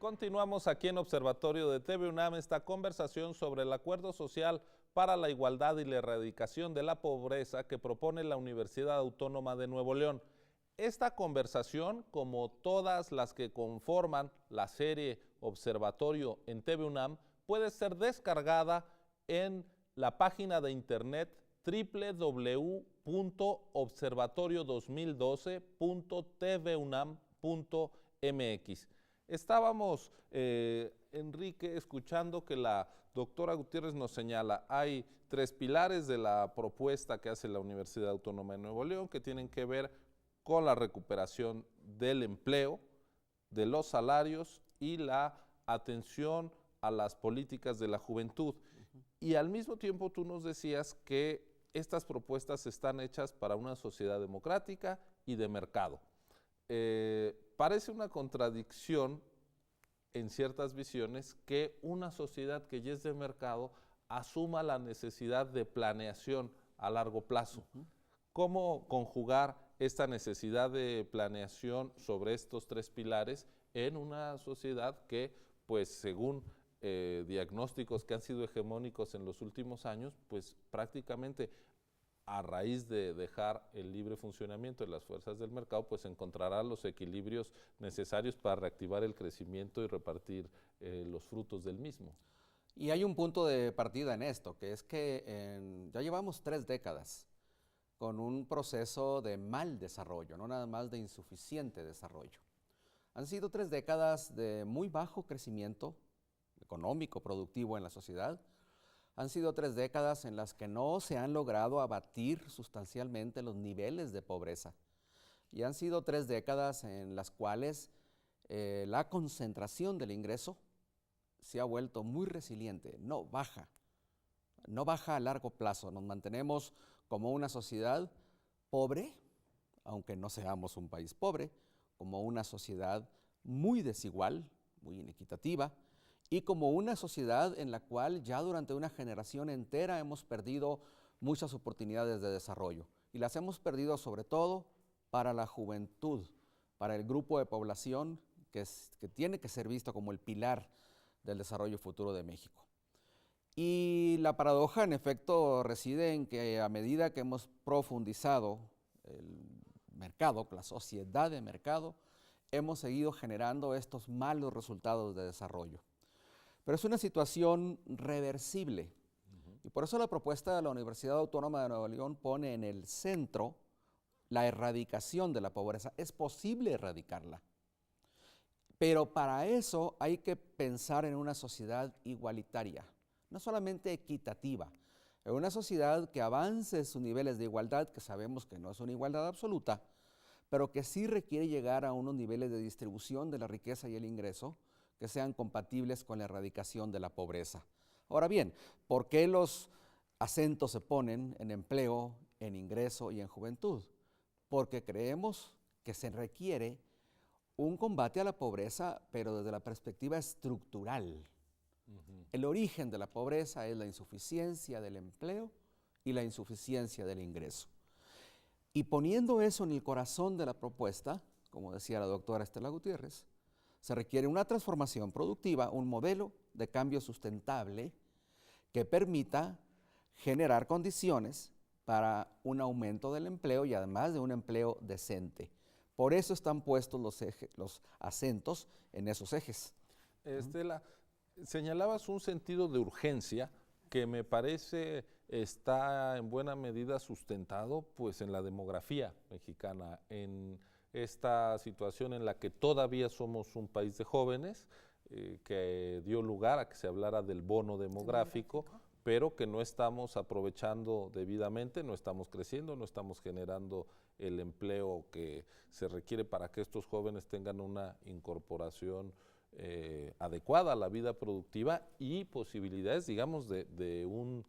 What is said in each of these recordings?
Continuamos aquí en Observatorio de TV UNAM esta conversación sobre el acuerdo social para la igualdad y la erradicación de la pobreza que propone la Universidad Autónoma de Nuevo León. Esta conversación, como todas las que conforman la serie Observatorio en TV UNAM, puede ser descargada en la página de internet www.observatorio2012.tvunam.mx. Estábamos, Enrique, escuchando que la doctora Gutiérrez nos señala, hay tres pilares de la propuesta que hace la Universidad Autónoma de Nuevo León que tienen que ver con la recuperación del empleo, de los salarios y la atención a las políticas de la juventud. Y al mismo tiempo tú nos decías que estas propuestas están hechas para una sociedad democrática y de mercado. Parece una contradicción en ciertas visiones que una sociedad que ya es de mercado asuma la necesidad de planeación a largo plazo. ¿Cómo conjugar esta necesidad de planeación sobre estos tres pilares en una sociedad que, pues según diagnósticos que han sido hegemónicos en los últimos años, pues prácticamente a raíz de dejar el libre funcionamiento de las fuerzas del mercado, pues encontrará los equilibrios necesarios para reactivar el crecimiento y repartir los frutos del mismo? Y hay un punto de partida en esto, que es que ya llevamos 3 décadas con un proceso de mal desarrollo, no nada más de insuficiente desarrollo. Han sido 3 décadas de muy bajo crecimiento económico, productivo en la sociedad. Han sido 3 décadas en las que no se han logrado abatir sustancialmente los niveles de pobreza. Y han sido 3 décadas en las cuales la concentración del ingreso se ha vuelto muy resiliente, no baja a largo plazo. Nos mantenemos como una sociedad pobre, aunque no seamos un país pobre, como una sociedad muy desigual, muy inequitativa, y como una sociedad en la cual ya durante una generación entera hemos perdido muchas oportunidades de desarrollo. Y las hemos perdido sobre todo para la juventud, para el grupo de población que tiene que ser visto como el pilar del desarrollo futuro de México. Y la paradoja, en efecto, reside en que a medida que hemos profundizado el mercado, la sociedad de mercado, hemos seguido generando estos malos resultados de desarrollo. Pero es una situación reversible. Y por eso la propuesta de la Universidad Autónoma de Nuevo León pone en el centro la erradicación de la pobreza. Es posible erradicarla. Pero para eso hay que pensar en una sociedad igualitaria, no solamente equitativa, en una sociedad que avance sus niveles de igualdad, que sabemos que no es una igualdad absoluta, pero que sí requiere llegar a unos niveles de distribución de la riqueza y el ingreso que sean compatibles con la erradicación de la pobreza. Ahora bien, ¿por qué los acentos se ponen en empleo, en ingreso y en juventud? Porque creemos que se requiere un combate a la pobreza, pero desde la perspectiva estructural. El origen de la pobreza es la insuficiencia del empleo y la insuficiencia del ingreso. Y poniendo eso en el corazón de la propuesta, como decía la doctora Estela Gutiérrez, se requiere una transformación productiva, un modelo de cambio sustentable que permita generar condiciones para un aumento del empleo y además de un empleo decente. Por eso están puestos los acentos en esos ejes. Estela, señalabas un sentido de urgencia que me parece está en buena medida sustentado pues en la demografía mexicana, en esta situación en la que todavía somos un país de jóvenes, que dio lugar a que se hablara del bono demográfico, pero que no estamos aprovechando debidamente, no estamos creciendo, no estamos generando el empleo que se requiere para que estos jóvenes tengan una incorporación adecuada a la vida productiva y posibilidades, digamos, de un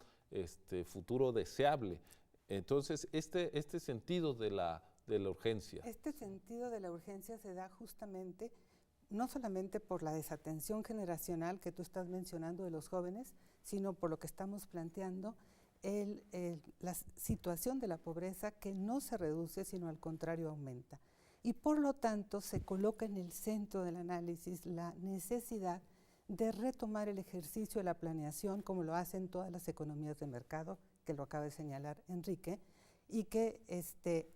futuro deseable. Entonces, este sentido de la urgencia. Este sentido de la urgencia se da justamente, no solamente por la desatención generacional que tú estás mencionando de los jóvenes, sino por lo que estamos planteando, la situación de la pobreza que no se reduce, sino al contrario aumenta. y por lo tanto se coloca en el centro del análisis la necesidad de retomar el ejercicio de la planeación como lo hacen todas las economías de mercado, que lo acaba de señalar Enrique, y que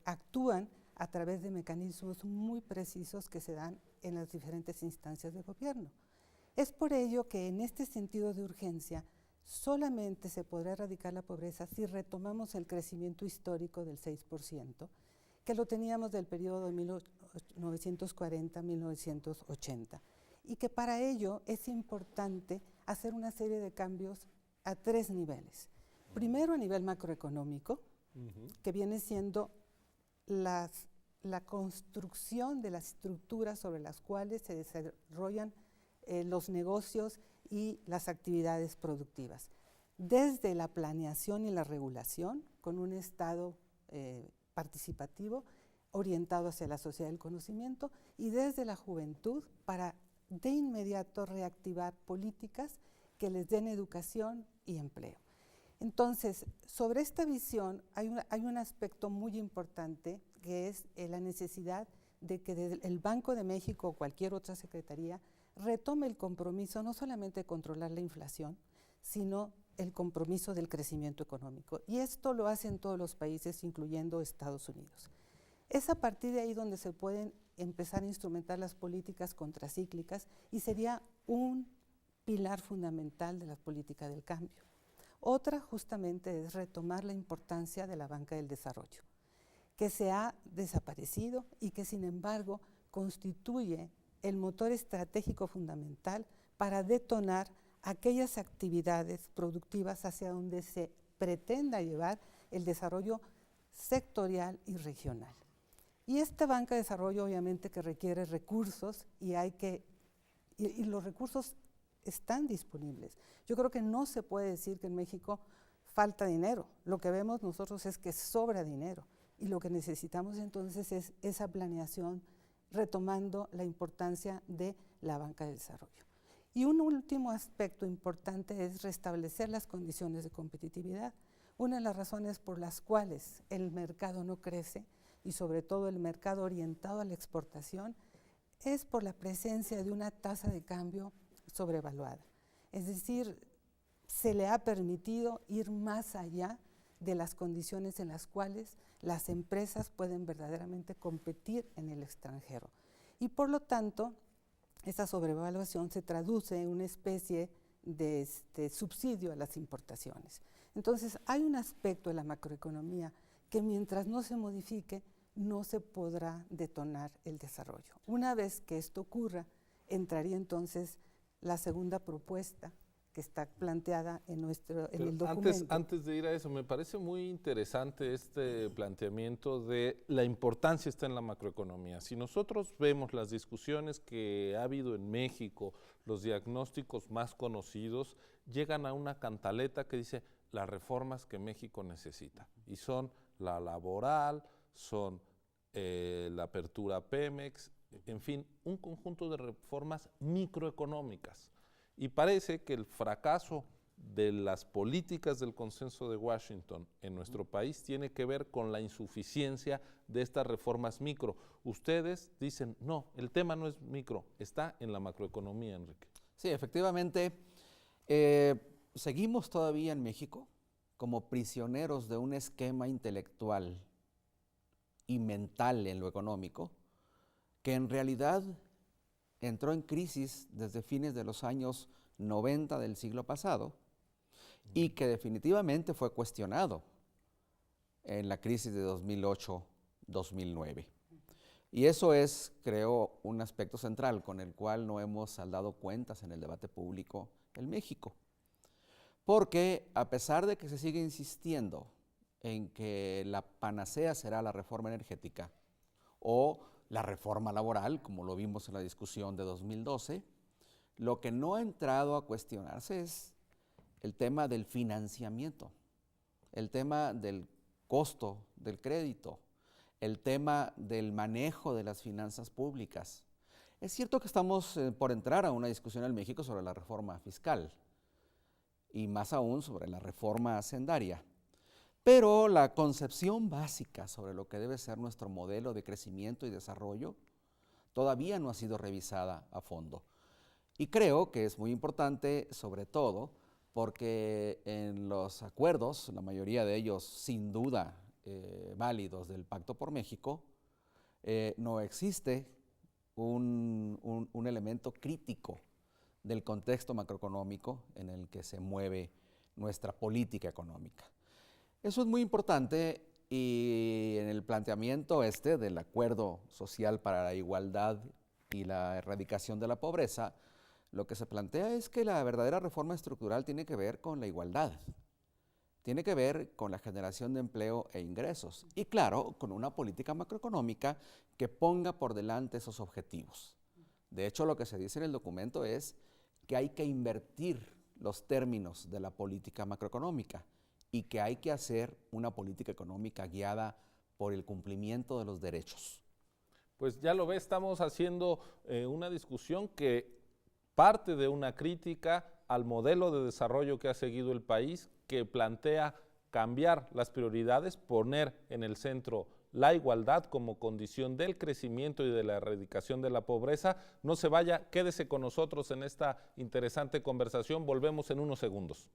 actúan a través de mecanismos muy precisos que se dan en las diferentes instancias de gobierno. Es por ello que en este sentido de urgencia solamente se podrá erradicar la pobreza si retomamos el crecimiento histórico del 6%, que lo teníamos del periodo de 1940 a 1980, y que para ello es importante hacer una serie de cambios a 3 niveles. Primero, a nivel macroeconómico, que viene siendo la construcción de las estructuras sobre las cuales se desarrollan los negocios y las actividades productivas. Desde la planeación y la regulación, con un Estado participativo orientado hacia la sociedad del conocimiento, y desde la juventud para de inmediato reactivar políticas que les den educación y empleo. Entonces, sobre esta visión hay un aspecto muy importante que es la necesidad de que el Banco de México o cualquier otra secretaría retome el compromiso no solamente de controlar la inflación, sino el compromiso del crecimiento económico. Y esto lo hacen todos los países, incluyendo Estados Unidos. Es a partir de ahí donde se pueden empezar a instrumentar las políticas contracíclicas y sería un pilar fundamental de la política del cambio. Otra justamente es retomar la importancia de la banca del desarrollo, que se ha desaparecido y que sin embargo constituye el motor estratégico fundamental para detonar aquellas actividades productivas hacia donde se pretenda llevar el desarrollo sectorial y regional. Y esta banca de desarrollo obviamente que requiere recursos y los recursos están disponibles. Yo creo que no se puede decir que en México falta dinero. Lo que vemos nosotros es que sobra dinero y lo que necesitamos entonces es esa planeación retomando la importancia de la banca de desarrollo. Y un último aspecto importante es restablecer las condiciones de competitividad. Una de las razones por las cuales el mercado no crece y sobre todo el mercado orientado a la exportación es por la presencia de una tasa de cambio sobrevaluada. Es decir, se le ha permitido ir más allá de las condiciones en las cuales las empresas pueden verdaderamente competir en el extranjero. Y por lo tanto, esa sobrevaluación se traduce en una especie de subsidio a las importaciones. Entonces, hay un aspecto de la macroeconomía que mientras no se modifique, no se podrá detonar el desarrollo. Una vez que esto ocurra, entraría entonces la segunda propuesta que está planteada en el documento. Antes de ir a eso, me parece muy interesante este planteamiento de la importancia está en la macroeconomía. Si nosotros vemos las discusiones que ha habido en México, los diagnósticos más conocidos, llegan a una cantaleta que dice las reformas que México necesita. Y son la laboral, son la apertura Pemex, en fin, un conjunto de reformas microeconómicas. Y parece que el fracaso de las políticas del consenso de Washington en nuestro país tiene que ver con la insuficiencia de estas reformas micro. Ustedes dicen, no, el tema no es micro, está en la macroeconomía, Enrique. Sí, efectivamente, seguimos todavía en México como prisioneros de un esquema intelectual y mental en lo económico, que en realidad entró en crisis desde fines de los años 90 del siglo pasado y que definitivamente fue cuestionado en la crisis de 2008-2009. Y eso es, creo, un aspecto central con el cual no hemos saldado cuentas en el debate público en México. Porque a pesar de que se sigue insistiendo en que la panacea será la reforma energética o la reforma laboral, como lo vimos en la discusión de 2012, lo que no ha entrado a cuestionarse es el tema del financiamiento, el tema del costo del crédito, el tema del manejo de las finanzas públicas. Es cierto que estamos por entrar a una discusión en México sobre la reforma fiscal y más aún sobre la reforma hacendaria, Pero la concepción básica sobre lo que debe ser nuestro modelo de crecimiento y desarrollo todavía no ha sido revisada a fondo. Y creo que es muy importante, sobre todo, porque en los acuerdos, la mayoría de ellos sin duda válidos del Pacto por México, no existe un elemento crítico del contexto macroeconómico en el que se mueve nuestra política económica. Eso es muy importante y en el planteamiento del Acuerdo Social para la Igualdad y la Erradicación de la Pobreza, lo que se plantea es que la verdadera reforma estructural tiene que ver con la igualdad, tiene que ver con la generación de empleo e ingresos y claro, con una política macroeconómica que ponga por delante esos objetivos. De hecho, lo que se dice en el documento es que hay que invertir los términos de la política macroeconómica y que hay que hacer una política económica guiada por el cumplimiento de los derechos. Pues ya lo ve, estamos haciendo una discusión que parte de una crítica al modelo de desarrollo que ha seguido el país, que plantea cambiar las prioridades, poner en el centro la igualdad como condición del crecimiento y de la erradicación de la pobreza. No se vaya, quédese con nosotros en esta interesante conversación, volvemos en unos segundos.